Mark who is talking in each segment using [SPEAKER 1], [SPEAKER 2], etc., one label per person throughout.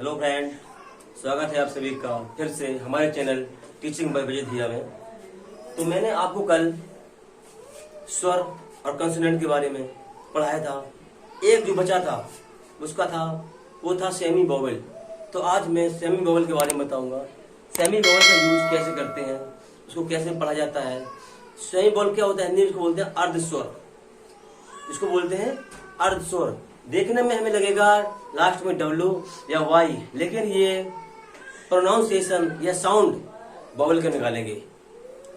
[SPEAKER 1] Hello friend, स्वागत है आप सभी का फिर से हमारे चैनल टीचिंग बाय विजय धिया में। तो मैंने आपको कल स्वर और कंसोनेंट के बारे में पढ़ाया था। एक जो बचा था उसका था वो था सेमी वोवेल। तो आज मैं सेमी वोवेल के बारे में बताऊंगा। सेमी वोवेल का यूज कैसे करते हैं, उसको कैसे पढ़ा जाता है। सेमी वोवेल क्या होता है, हिंदी में इसको बोलते हैं अर्ध स्वर। इसको बोलते हैं अर्ध स्वर। देखने में हमें लगेगा लास्ट में डब्ल्यू या वाई, लेकिन ये प्रोनाउंसिएशन या साउंड वोवेल के निकालेंगे।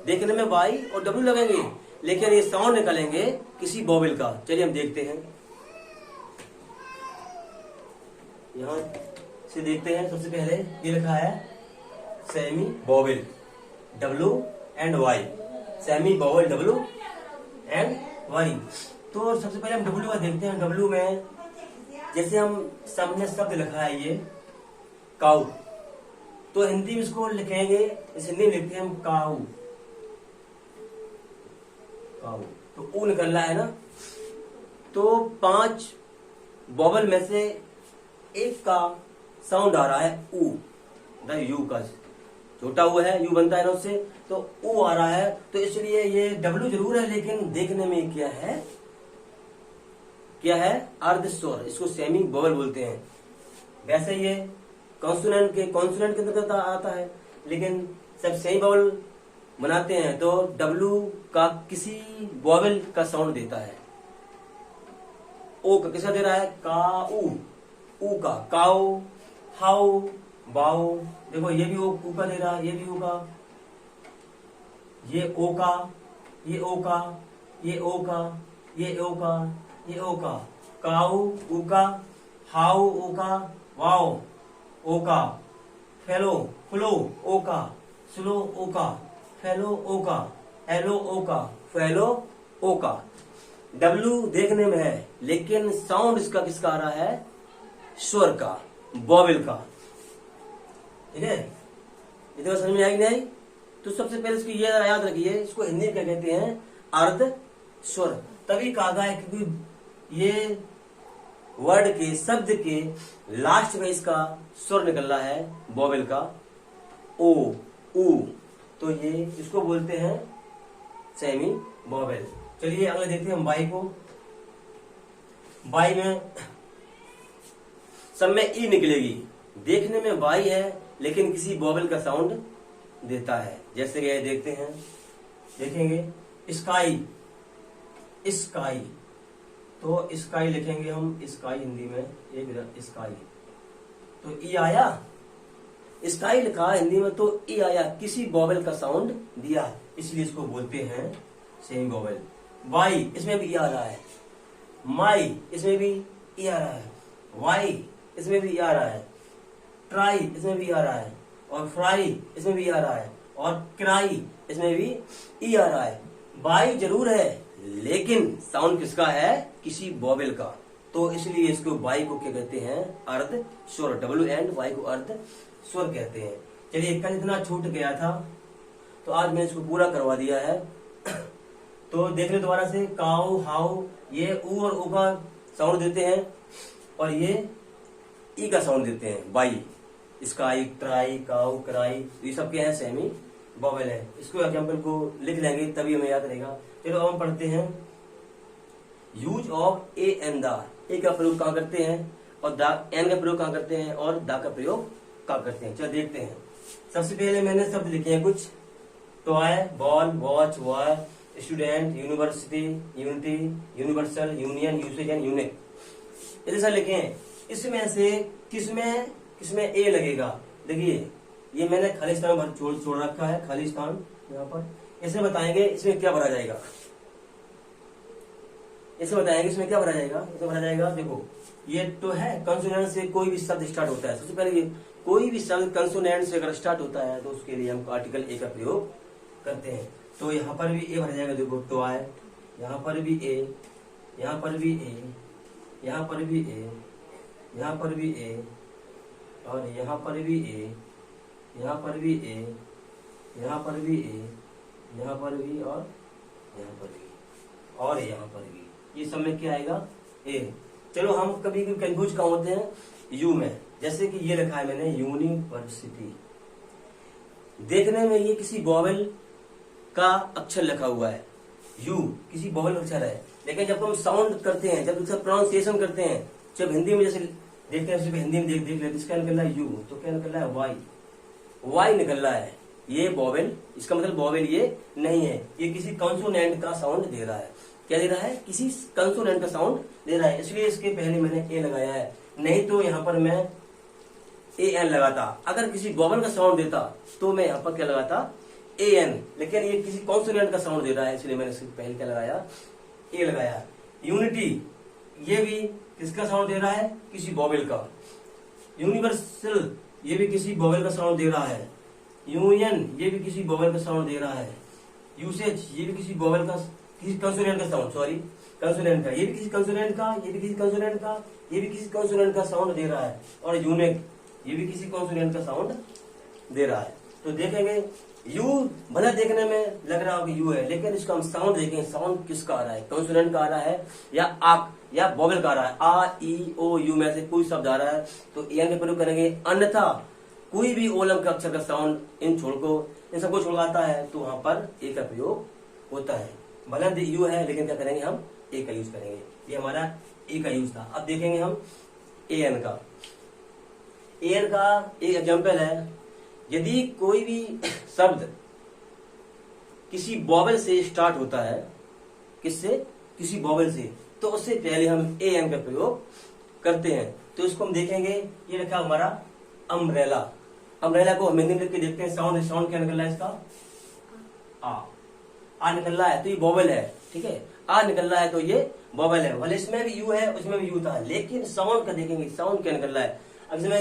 [SPEAKER 1] देखने में वाई और डब्ल्यू लगेंगे, लेकिन ये साउंड निकालेंगे किसी वोवेल का। चलिए हम देखते हैं, यहां से देखते हैं। सबसे पहले ये लिखा है semi vowel, W and Y. Semi vowel W and Y. तो सबसे पहले हम डब्ल्यू का देखते हैं। डब्ल्यू में जैसे हम सामने शब्द लिखा है ये काऊ, तो हिंदी में इसको लिखेंगे, इस हिंदी में लिखते हैं हम काऊ। काऊ तो ऊ निकल रहा है ना। तो 5 वोवेल में से एक का साउंड आ रहा है ऊ, यू का छोटा हुआ है, यू बनता है ना उससे, तो ऊ आ रहा है। तो इसलिए ये डब्ल्यू जरूर है, लेकिन देखने में क्या है अर्ध स्वर। इसको सेमी वोवेल बोलते हैं। वैसे ये कॉन्सोनेंट के अंतर्गत आता है, लेकिन सब सेमी वोवेल बनाते हैं तो डब्ल्यू का किसी वोवेल का साउंड देता है। ओ का किसा दे रहा है, काऊ। ऊ का काऊ, हाउ, बाऊ। देखो ये भी ओ का दे रहा है, ये भी ओ का, ये ओ का, ये ओ का, ये ओ का, ये ओ का, ये ओ का। काऊ ऊ का, हाउ ओ का, वाओ ओ का, फेलो फ्लो ओ का, स्लो ओ का, फेलो ओ का, एलो ओ का, फेलो ओ का। डब्ल्यू देखने में है, लेकिन साउंड इसका किसका आ रहा है, स्वर का, वोवेल का। ठीक है, इतना समझ में आई नहीं आई? तो सबसे पहले इसकी ये याद रखिए, इसको हिंदी में क्या कहते हैं, अर्ध स्वर। तभी कहा गया है क्योंकि ये वर्ड के शब्द के लास्ट में इसका स्वर निकल रहा है वोवेल का, ओ ऊ। तो ये इसको बोलते हैं सेमी वोवेल। चलिए अगले देखते हैं हम बाई को। बाई में सब में ई निकलेगी। देखने में बाई है, लेकिन किसी वोवेल का साउंड देता है। जैसे कि देखते हैं, देखेंगे स्काई, स्काई। तो स्काई लिखेंगे हम, स्काई हिंदी में एक स्काई। तो ई आया, स्काई लिखा हिंदी में तो ई आया, किसी वोवेल का साउंड दिया, इसलिए इसको बोलते हैं सेमी वोवेल। वाई, इसमें भी ई आ रहा है। माई, इसमें भी ई आ रहा है। वाई, इसमें भी ई आ रहा है। ट्राई, इसमें भी आ रहा है। और फ्राई, इसमें भी आ रहा है। और क्राई, इसमें भी ई आ रहा है। बाई जरूर है, लेकिन साउंड किसका है, किसी वोवेल का। तो इसलिए इसको बाई को क्या कहते हैं, अर्ध स्वर। डब्ल्यू एंड वाई को अर्ध स्वर कहते हैं। चलिए कल इतना छूट गया था, तो आज मैंने इसको पूरा करवा दिया है। तो देख ले दोबारा से, काऊ, हाउ, ये ऊ और ऊ का साउंड देते हैं, और ये ई का साउंड देते हैं, by. Sky, try, cow, cry, ये सब क्या है, सेमी वोवेल है। इसको एग्जाम्पल को लिख लेंगे, तभी हमें याद रहेगा। चलो अब हम पढ़ते हैं use of a and the. A का प्रयोग कहाँ करते हैं, और द, एन का प्रयोग कहाँ करते हैं, और द का प्रयोग कहाँ करते हैं। चलो देखते हैं। सबसे पहले मैंने शब्द लिखे हैं कुछ, toy, ball, watch, war, student, university, unity, universal, union, usage and unique. ऐसे लिखे हैं। इसमें से किसमें ए लगेगा। देखिए ये मैंने खाली स्थान भर छोड़ रखा है, खाली स्थान यहाँ पर। इसे बताएंगे इसमें क्या भरा जाएगा, इसे बताएंगे इसमें क्या भरा जाएगा। इसमें भरा जाएगा, देखो ये तो है कंसोनेंट से कोई भी शब्द स्टार्ट होता है। सबसे पहले ये कोई भी शब्द कंसोनेंट से अगर स्टार्ट होता है, तो उसके लिए हम आर्टिकल ए का प्रयोग करते हैं। तो यहाँ पर भी ए भरा जाएगा। देखो टॉय, यहाँ पर भी ए, यहाँ पर भी ए, यहाँ पर भी ए, यहाँ पर भी ए, और यहाँ पर भी ए, यहाँ पर भी ए, यहाँ पर भी ए, यहाँ पर भी, और यहाँ पर भी, और यहाँ पर भी। ये सब में क्या आएगा, ए। चलो हम कभी कंफ्यूज कहाँ होते हैं, यू में, जैसे कि ये लिखा है मैंने यूनिवर्सिटी, देखने में ये किसी वोवेल का अक्षर लिखा हुआ है, यू किसी वोवेल का अक्षर है, लेकिन जब हम साउंड करते हैं, जब इसका प्रोनाउंसिएशन करते हैं, जब हिंदी में जैसे देखते हैं, हिंदी में देख लेते, इसका निकल रहा है यू, तो क्या निकल रहा है वाई, वाई निकल रहा है, ये वोवेल, इसका मतलब वोवेल ये नहीं है, ये किसी कॉन्सोनेंट का साउंड दे रहा है। क्या दे रहा है? किसी कॉन्सोनेंट का साउंड दे रहा है, इसलिए इसके पहले मैंने ए लगाया है, नहीं तो यहाँ पर मैं ए एन लगाता। अगर किसी वोवेल का साउंड देता तो मैं यहाँ पर क्या लगाता? ए एन, लेकिन ये किसी कॉन्सोनेंट का साउंड दे रहा है, इसलिए मैंने इसके पहले क्या लगाया? ए लगाया। यूनिटी, ये भी किसका साउंड दे रहा है? किसी वोवेल का। यूनिवर्सल, ये भी किसी वोवेल का साउंड दे रहा है। यूनियन, ये भी किसी वोवेल का साउंड दे रहा है। यूसेज, ये भी किसी वोवेल का, किसी कंसोनेंट का साउंड, सॉरी कंसोनेंट का, ये भी किसी कंसोनेंट का, ये भी किसी कंसोनेंट का, ये भी किसी कंसोनेंट का साउंड दे रहा है। और यूनिक, ये भी किसी कंसोनेंट का साउंड दे रहा है। तो देखेंगे यू भले देखने में लग रहा हो कि यू है, लेकिन इसका हम साउंड देखेंगे, साउंड किसका आ रहा है? कंसोनेंट का आ रहा है या आक या वोवेल का आ रहा है? आ ई ओ यू में से कोई शब्द आ रहा है तो एन का प्रयोग करेंगे, अन्यथा कोई भी ओलम के अक्षर का साउंड इन सबको छोड़ाता है तो वहां पर ए का प्रयोग होता है। भले यू है लेकिन क्या करेंगे हम? ए का यूज करेंगे। ये हमारा ए का यूज था। अब देखेंगे हम ए एन का। ए एन का एक एग्जाम्पल है, यदि कोई भी शब्द किसी वोवेल से स्टार्ट होता है, किससे? किसी वोवेल से, तो उससे पहले हम ए एन का प्रयोग करते हैं। तो इसको हम देखेंगे, ये रखा हमारा अम्ब्रेला। अम्ब्रेला को हम हिंदी में लिख के देखते हैं, साउंड क्या निकल रहा है इसका? आ निकल रहा है तो ये वोवेल है, ठीक है। आ निकल रहा है तो ये वोवेल है, भले इसमें भी यू है उसमें भी यू था, लेकिन साउंड का देखेंगे, साउंड क्या निकल रहा है। अब इसमें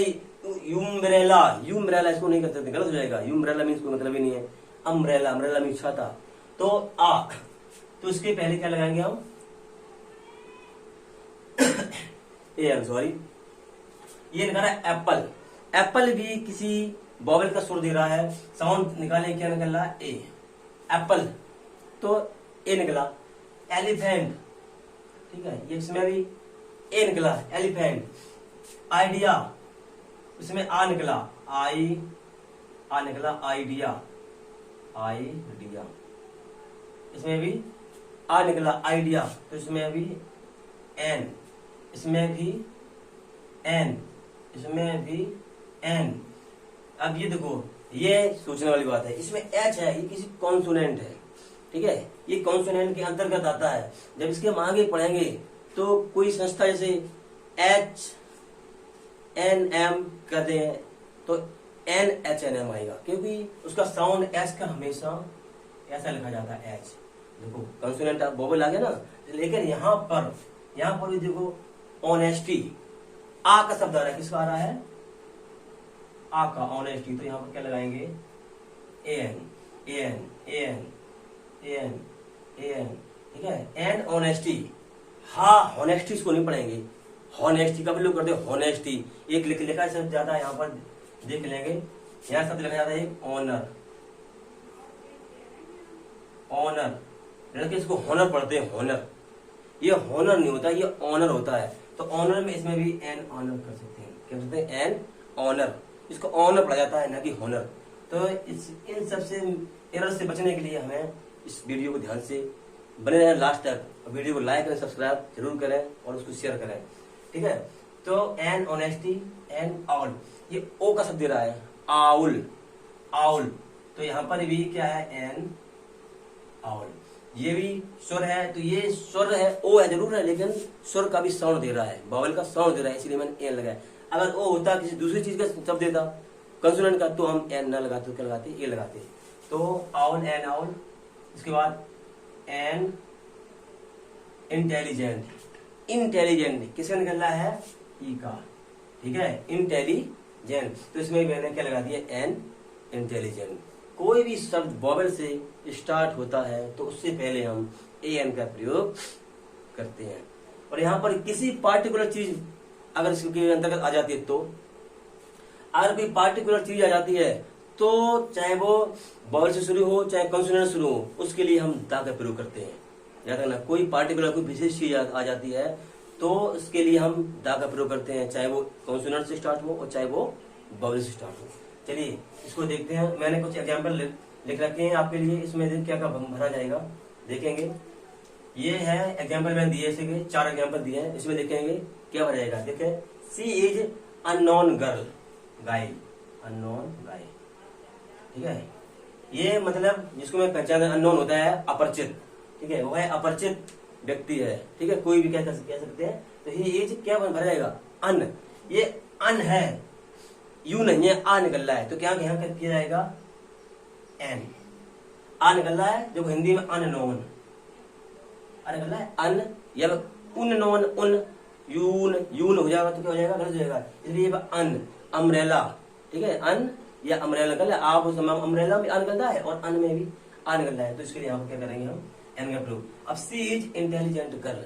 [SPEAKER 1] यूम्ब्रेला, यूम्ब्रेला इसको नहीं कर सकते, गलत हो जाएगा। यूम्ब्रेला मीन्स कोई मतलब ही नहीं है। अम्ब्रेला, अम्ब्रेला मीन्स छाता, तो आ, तो इसके पहले क्या लगाएंगे हम? A N, sorry. ये निकाला एप्पल। एप्पल भी किसी वोवेल का सुर दे रहा है, साउंड निकाले, क्या निकल रहा है? ए, एप्पल, तो ए निकला। एलिफेंट, ठीक है, ये इसमें भी ए निकला, एलिफेंट। आइडिया, इसमें आ निकला, आई, आ निकला, आइडिया, आइडिया। इसमें भी आ निकला, आइडिया, तो इसमें भी एन, इसमें भी एन, इसमें भी एन। अब ये देखो, ये सोचने वाली बात है, इसमें एच है, ये किसी कॉन्सोनेंट है, ठीक है, ये कॉन्सोनेंट के अंतर्गत आता है। जब इसके हम आगे पढ़ेंगे तो कोई संस्था जैसे एच एन एम कहते हैं तो एन एच एन एम आएगा, क्योंकि उसका साउंड एच का हमेशा ऐसा लिखा जाता है, एच। देखो कॉन्सोनेंट वोवेल आ गया ना, लेकिन यहाँ पर भी देखो ऑनेस्टी, आ का शब्द आ रहा है, किसका आ रहा है? आ का, ऑनेस्टी, तो यहाँ पर क्या लगाएंगे? A N, A N, A N, A N, A N, ठीक है। एंड ऑनेस्टी, हाँ हॉनेस्टी इसको नहीं पढ़ेंगे, हॉनेस्टी का भी लोग करते हैं, हॉनेस्टी एक लिखा शब्द जाता है, यहाँ पर देख लेंगे, यहाँ शब्द लिखा जाता है ऑनर, ऑनर, लड़के इसको हॉनर पढ़ते हैं, हॉनर। ये हॉनर नहीं होता, ये ऑनर होता है। तो ऑनर में इसमें भी एन ऑनर कर सकते हैं, क्या कहते हैं? एन ऑनर, इसको ऑनर पढ़ा जाता है, ना कि हॉनर। तो इन सबसे एरर से बचने के लिए हमें इस वीडियो को ध्यान से बने रहें लास्ट तक, वीडियो को लाइक करें, सब्सक्राइब जरूर करें और उसको शेयर करें, ठीक है। तो एन ऑनेस्टी, एन आउल, ये ओ का शब्द दे रहा है, आउल, आउल, तो यहाँ पर भी क्या है? N owl. ये भी स्वर है, तो ये स्वर है, ओ है जरूर है, लेकिन स्वर का भी साउंड दे रहा है, वोवेल का साउंड दे रहा है, इसलिए मैंने एन लगाया। अगर ओ होता किसी दूसरी चीज का शब्द देता कंसोनेंट का, तो हम एन न लगाते, तो क्या लगाते? ए लगाते। तो आउल, एन आउल। इसके बाद एन इंटेलिजेंट, इंटेलिजेंट किसका निकल रहा है? ई का, ठीक है, इंटेलिजेंट, तो इसमें मैंने क्या लगा दिया? An intelligent. कोई भी शब्द वोवेल से स्टार्ट होता है तो उससे पहले हम ए एन का प्रयोग करते हैं। और यहाँ पर किसी पार्टिकुलर चीज अगर इसके अंतर्गत आ जाती है, तो अगर कोई पार्टिकुलर चीज आ जाती है तो चाहे वो वोवेल से शुरू हो चाहे कॉन्सोनेंट शुरू हो, उसके लिए हम दा का प्रयोग करते हैं। याद रखना, कोई पार्टिकुलर कोई विशेष चीज आ जाती है तो इसके लिए हम दा का प्रयोग करते हैं, चाहे वो कॉन्सोनेंट से स्टार्ट हो और चाहे वो वॉवेल से स्टार्ट हो। चलिए इसको देखते हैं। मैंने कुछ एग्जाम्पल लिख रखे हैं आपके लिए, इसमें क्या क्या भरा जाएगा देखेंगे। ये है एग्जाम्पल मैंने दिए, ऐसे 4 एग्जाम्पल दिए हैं, इसमें देखेंगे क्या भरा जाएगा। देखें, she is unknown girl, guy, unknown guy, ठीक है। ये मतलब जिसको मैं पहचान, अननोन होता है अपरिचित, ठीक है, वो है अपरिचित व्यक्ति है, ठीक है, कोई भी कह सकते हैं। तो ही इज क्या भरा जाएगा, अन, ये अन है, यू नहीं है, आ निकल रहा है, तो क्या यहाँ कर किया जाएगा, एन, आ निकल रहा है, जो हिंदी में अननोन, आ निकल रहा है अन, या उननोन, उन, यून हो जाएगा तो क्या हो जाएगा, गलत हो जाएगा, इसलिए अन, अम्ब्रेला, ठीक है, अन या अम्ब्रेला निकल रहा है, आप अम्ब्रेला में आ निकल रहा है और अन में भी आ निकल रहा है, तो इसके लिए यहाँ पर क्या करेंगे हम, एन का प्रयोग। अब सी इज इंटेलिजेंट गर्ल,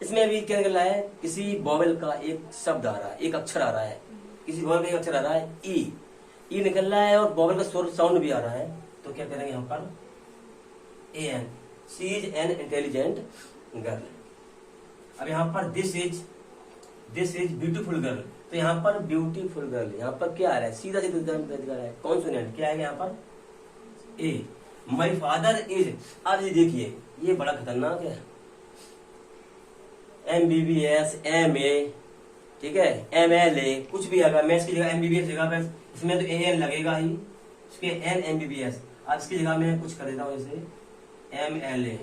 [SPEAKER 1] इसमें भी क्या निकल रहा है, किसी वोवेल का एक शब्द आ रहा है, एक अक्षर आ रहा है, किसी वोवेल का एक अक्षर आ रहा है, ई निकल रहा है और वोवेल का साउंड भी आ रहा है, तो क्या करेंगे यहाँ पर, a an, she is an intelligent girl. अब यहाँ पर दिस इज ब्यूटीफुल गर्ल, तो यहाँ पर ब्यूटीफुल गर्ल, यहाँ पर क्या आ रहा है, सीधा सीधा रहा है, कॉन्सोनेंट क्या आएगा यहाँ पर, ए। माई फादर इज, अब ये देखिए ये बड़ा खतरनाक है, MBBS, MA, ठीक है, MLA, कुछ भी आएगा, मैं इसकी जगह MBBS जगह पे, इसमें तो AN लगेगा ही, इसके N MBBS, अब इसकी जगह मैं कुछ कर देता हूँ, जैसे MLA,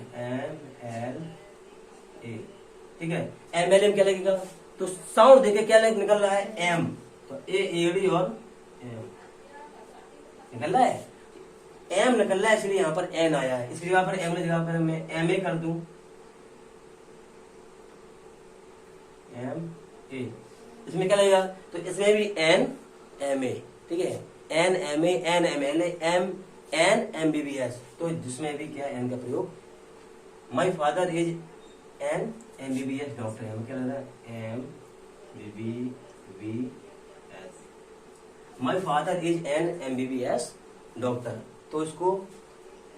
[SPEAKER 1] ठीक है, MLA में क्या लगेगा, तो साउंड देखे क्या निकल रहा है, M, तो AD और M निकल रहा है, M निकल रहा है, इसलिए यहाँ पर N आया है, इसकी जगह पर M की जगह पर मैं MA कर दूं, MA, इसमें क्या लगेगा, तो इसमें भी N MA, ठीक है, N MA, N MLA, M N MBBS, तो जिसमें भी क्या N का प्रयोग। My father is an MBBS doctor, है क्या लग रहा है, MBBS, my father is an MBBS doctor, तो इसको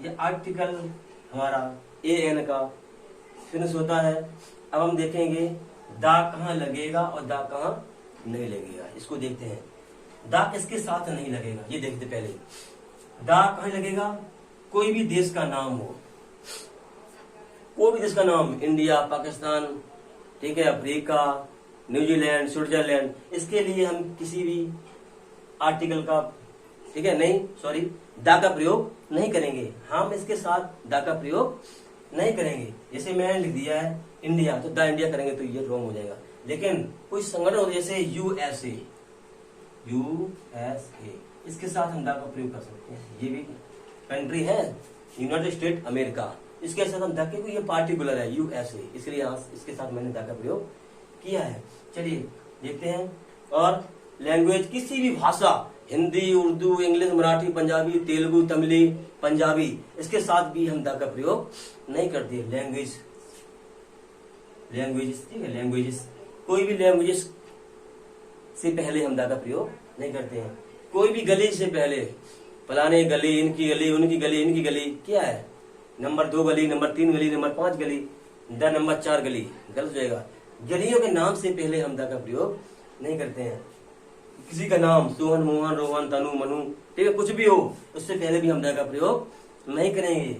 [SPEAKER 1] ये आर्टिकल हमारा AN का फिनिश होता है। अब हम देखेंगे दा कहाँ लगेगा और दा कहाँ नहीं लगेगा, इसको देखते हैं। दा किसके साथ नहीं लगेगा, ये देखते पहले। दा कहाँ लगेगा, कोई भी देश का नाम हो, कोई भी देश का नाम, इंडिया, पाकिस्तान, ठीक है, अफ्रीका, न्यूजीलैंड, स्विट्जरलैंड, इसके लिए हम किसी भी आर्टिकल का, ठीक है, नहीं सॉरी, दा का प्रयोग नहीं करेंगे, हम इसके साथ दा का प्रयोग नहीं करेंगे। जैसे मैंने लिख दिया है इंडिया, तो द इंडिया करेंगे तो ये रॉन्ग हो जाएगा। लेकिन कोई संगठन हो जैसे USA, इसके साथ हम दा का प्रयोग कर सकते हैं, ये भी कंट्री है यूनाइटेड स्टेट अमेरिका, इसके साथ हम दा के, ये पार्टिकुलर है USA, इसलिए यहाँ इसके साथ मैंने दा का प्रयोग किया है। चलिए देखते हैं। और लैंग्वेज, किसी भी भाषा, हिंदी, उर्दू, इंग्लिश, मराठी, पंजाबी, तेलुगु, तमिली, पंजाबी, इसके साथ भी हम दा का प्रयोग नहीं करते। लैंग्वेजेस, ठीक है, लैंग्वेजेस, कोई भी लैंग्वेजेस से पहले हम दा का प्रयोग नहीं करते हैं। कोई भी गली से पहले, फलाने गली, इनकी गली, उनकी गली, इनकी गली, क्या है, नंबर 2 गली, नंबर 3 गली, नंबर 5 गली, द नंबर 4 गली, गलत हो जाएगा। गलियों के नाम से पहले हम दा का प्रयोग नहीं करते हैं। किसी का नाम सोहन, मोहन, रोहन, तनु, मनु, ठीक है, कुछ भी हो, उससे पहले भी हम दा का प्रयोग नहीं करेंगे।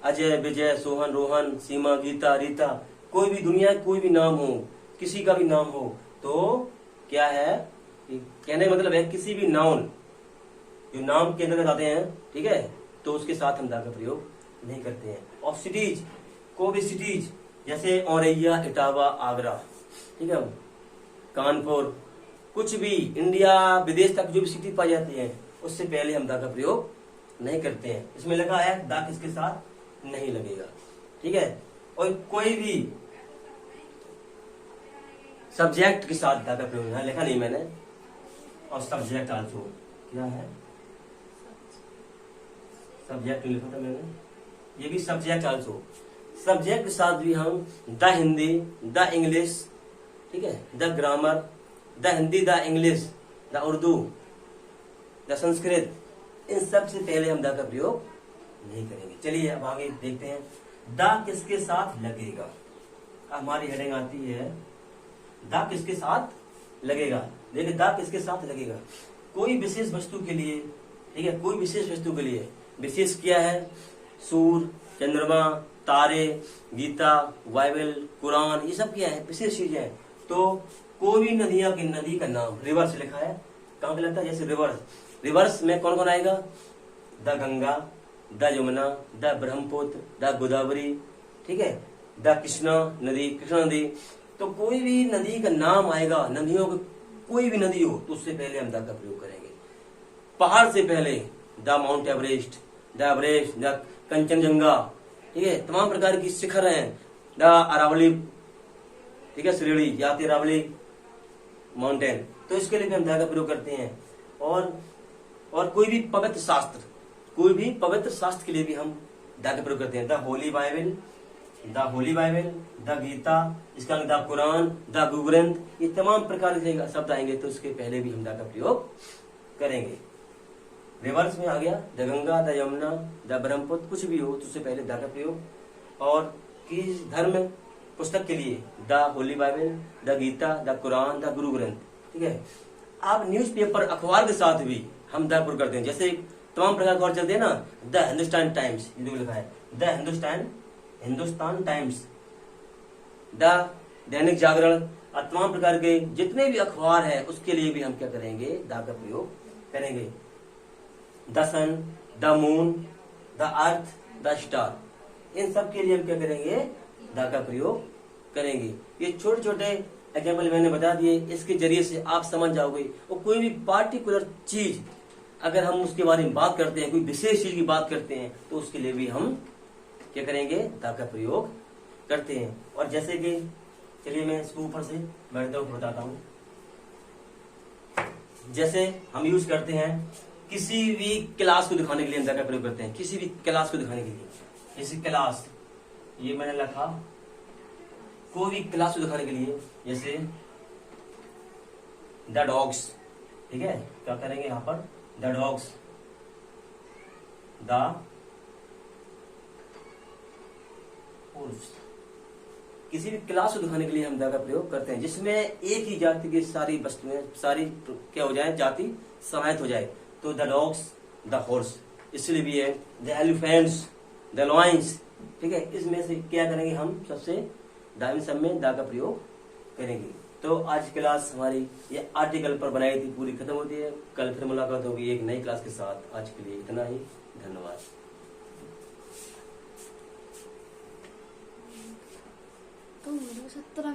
[SPEAKER 1] अजय, विजय, सोहन, रोहन, सीमा, गीता, रीता, कोई भी दुनिया कोई भी नाम हो, किसी का भी नाम हो, तो क्या है, कहने का मतलब है किसी भी नाउन जो नाम के अंतर्गत आते हैं, ठीक है, तो उसके साथ हम दा का प्रयोग नहीं करते हैं। और सिटीज, कोई भी सिटीज जैसे औरैया, इटावा, आगरा, ठीक है, कानपुर, कुछ भी इंडिया विदेश तक जो भी सिटी पाई जाती है, उससे पहले हम दा का प्रयोग नहीं करते हैं। इसमें लिखा है दा किसके साथ नहीं लगेगा, ठीक है। और कोई भी सब्जेक्ट के साथ दा का प्रयोग, यहाँ लिखा नहीं मैंने, और सब्जेक्ट आल्सो, क्या है, सब्जेक्ट लिखा था मैंने, ये भी सब्जेक्ट आल्सो, सब्जेक्ट के साथ भी हम द हिंदी, द इंग्लिश, ठीक है, the grammar, the Hindi, the English, the Urdu, the Sanskrit, इन सब से पहले हम दा का प्रयोग नहीं करेंगे। चलिए अब आगे देखते हैं दा किसके साथ लगेगा। हमारी हेडिंग आती है दा किसके साथ लगेगा। देखिए दा किसके साथ लगेगा, कोई विशेष वस्तु के लिए, ठीक है, कोई विशेष वस्तु के लिए। विशेष क्या है, सूर्य, चंद्रमा, तारे, गीता, बाइबल, कुरान, ये सब क्या है, विशेष चीजें हैं। तो कोई भी नदियां की नदी का नाम रिवर्स लिखा है, कहाँ पे लगता है, जैसे रिवर्स, रिवर्स में कौन कौन आएगा, the Ganga, the Yamuna, the Brahmaputra, the Godavari, ठीक है, द कृष्णा नदी, कृष्णा नदी। तो कोई भी नदी का नाम आएगा, नदियों का कोई भी नदी हो तो उससे पहले हम द का प्रयोग करेंगे। पहाड़ से पहले the mount Everest, the Kanchenjunga, ठीक है, तमाम प्रकार की शिखर हैं, द अरावली, ठीक है, श्रेणी या अरावली माउंटेन, तो इसके लिए भी हम द का प्रयोग करते हैं। और कोई भी पवित्र शास्त्र, कोई भी पवित्र शास्त्र के लिए भी हम द का प्रयोग करते हैं। The holy Bible, the Gita, इसका द कुरान, द गुरु ग्रंथ, ये तमाम प्रकार के शब्द आएंगे तो उसके पहले भी हम द का प्रयोग करेंगे। रिवर्स में आ गया the Ganga, the Yamuna, the Brahmaputra, कुछ भी हो तो उससे पहले द का प्रयोग। और किस धर्म पुस्तक के लिए the holy Bible, the Gita, the Quran, the Guru Granth, ठीक है। आप न्यूज़पेपर अखबार के साथ भी हम द प्रयोग करते हैं, जैसे तमाम प्रकार के और चलते हैं ना, द हिंदुस्तान टाइम्स, ये लिखा है the Hindustan times, the Dainik Jagran, और तमाम प्रकार के जितने भी अखबार है उसके लिए भी हम क्या करेंगे, द का प्रयोग करेंगे। The sun, the moon, the earth, the star, इन सब के लिए हम क्या करेंगे, द का प्रयोग करेंगे। ये छोटे छोटे एग्जाम्पल मैंने बता दिए, इसके जरिए से आप समझ जाओगे। और कोई भी पार्टिकुलर चीज अगर हम उसके बारे में बात करते हैं, कोई विशेष चीज की बात करते हैं, तो उसके लिए भी हम क्या करेंगे, द का प्रयोग करते हैं। और जैसे कि चलिए मैं इसको ऊपर से बैठते हुए बताता हूँ। जैसे हम यूज करते हैं किसी भी क्लास को दिखाने के लिए हम द का प्रयोग करते हैं, किसी भी क्लास को दिखाने के लिए। जैसे क्लास, ये मैंने लिखा, कोई भी क्लास को दिखाने के लिए, जैसे द डॉग्स, ठीक है, क्या करेंगे यहाँ पर, द डॉग्स, द वुल्व्स। किसी भी क्लास को दिखाने के लिए हम द का प्रयोग करते हैं, जिसमें एक ही जाति की सारी वस्तुएं, सारी क्या हो जाए, जाति समाहित हो जाए। तो द डॉग्स, द हॉर्स, इसलिए भी है द एलिफेंट्स, द लॉयंस, ठीक है। इसमें से क्या करेंगे, हम सबसे दाहिने सब में द का प्रयोग करेंगे। तो आज क्लास हमारी ये आर्टिकल पर बनाई थी पूरी खत्म होती है। कल फिर मुलाकात होगी एक नई क्लास के साथ। आज के लिए इतना ही, धन्यवाद।
[SPEAKER 2] तो 17